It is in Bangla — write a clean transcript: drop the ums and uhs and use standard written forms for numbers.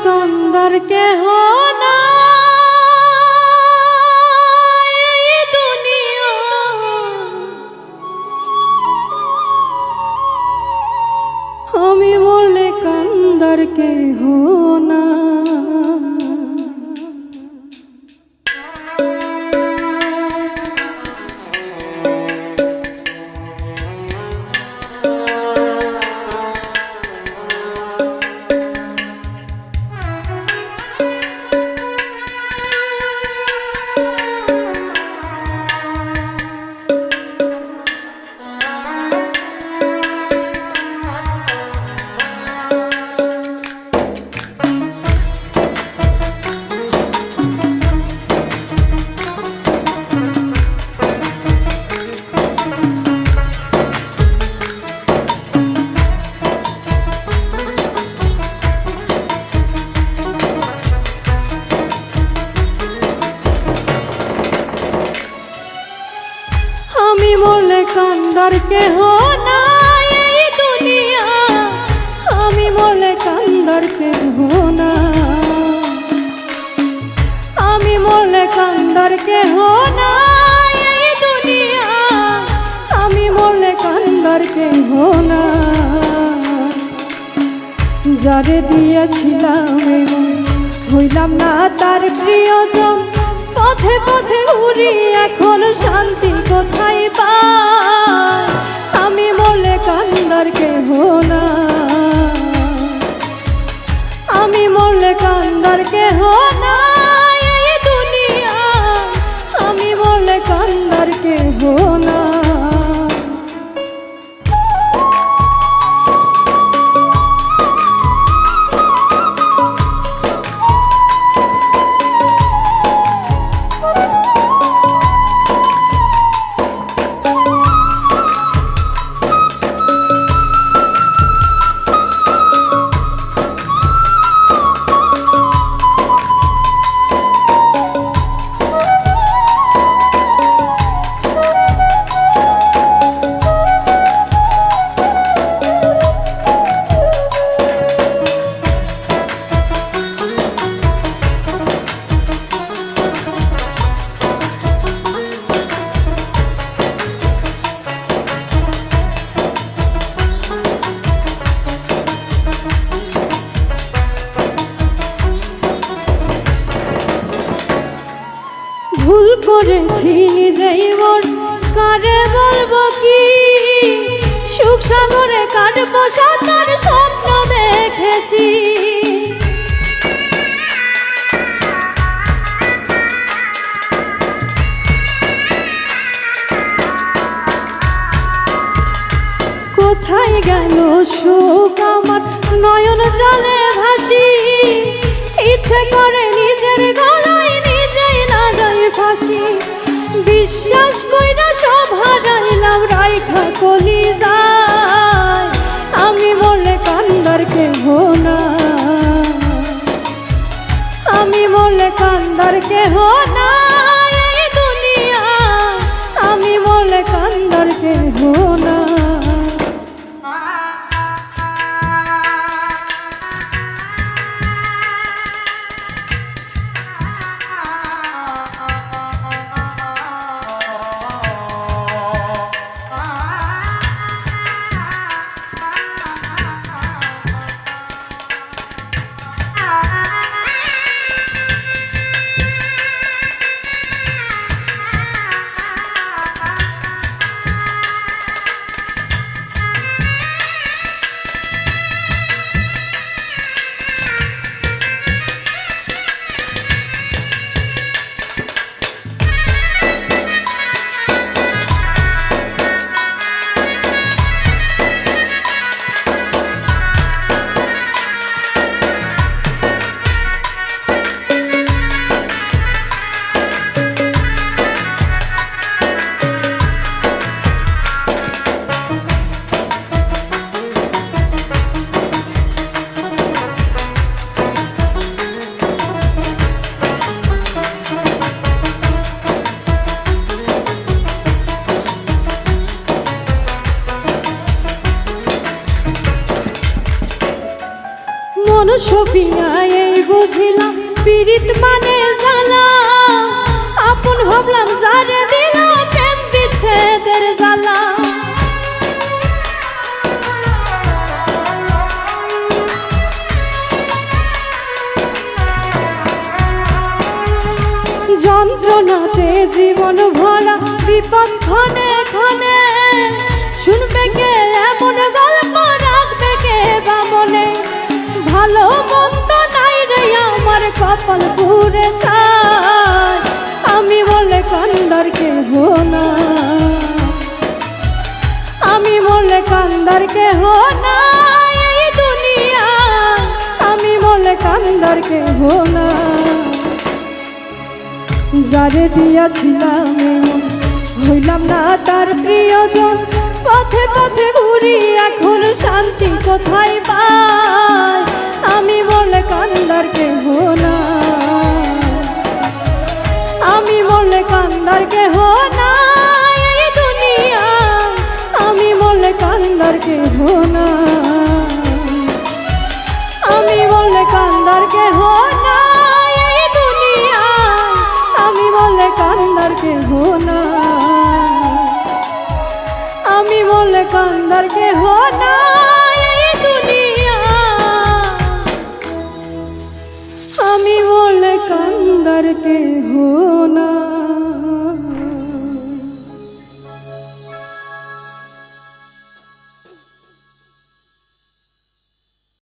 কান্দার কেহ না এই দুনিয়া, আমি বলে কান্দার কেহ না। আমি বলে কান্দার কেহ না এই দুনিয়া, আমি বলে কান্দার কেহ না, আমি বলে কান্দার কেহ না এই দুনিয়া, আমি বলে কান্দার কেহ না। যারে দিয়েছিলাম হইলাম না তার প্রিয়জন, পথে পথে ঘুরি এখন শান্তি কোথায় পাই, আমি বলে কান্দার কেহ না, আমি বলে কান্দার কেহ না এই দুনিয়া, আমি বলে কান্দার কেহ না। ভুল করেছি নিজেই মোর, কারে বলবো কি, সুখ সাগরে কাটবো সাঁতার স্বপ্ন দেখেছি, কোথায় গেল সুখ আমার নয়ন জলে ভাসি, ইচ্ছে করে নিজের গলায় নিজেই লাগাই ফাঁসি, বিশ্বাস কইরা সব হারাইলাম রাইখা কলিজায়, আমি বলে কান্দার কেহ না, আমি বলে কান্দার কেহ না এই দুনিয়া, আমি বলে কান্দার কেহ না। মন সপিয়ায় এই বুঝিলাম পীড়িত মানে জ্বালা আপন ভাবলাম যারে দিল প্রেম বিচ্ছেদের জ্বালা যন্ত্রণাতে জীবন ভরা বিপদ ক্ষণে ক্ষণে শুনবে কে এমন গল্প রাখবে কে বা মনে ভালো মন্দ নাই রে আমার কপাল পুরে ছায় আমি বলে কান্দার কেহ না আমি বলে কান্দার কেহ না এই দুনিয়া আমি বলে কান্দার কেহ না যারে দিয়াছিলাম এমন হইলাম না তার প্রিয়জন পথে পথে ঘুরি এখন শান্তি কোথায় পাই আমি বলে কান্দার কেহ না আমি বলে কান্দার কেহ না এই দুনিয়া আমি বলে কান্দার কেহ না আমি বলে কান্দার কেহ না এই দুনিয়া আমি বলে কান্দার কেহ না আমি বলে কান্দার কেহ না এই দুনিয়া আমি বলে কান্দার কেহ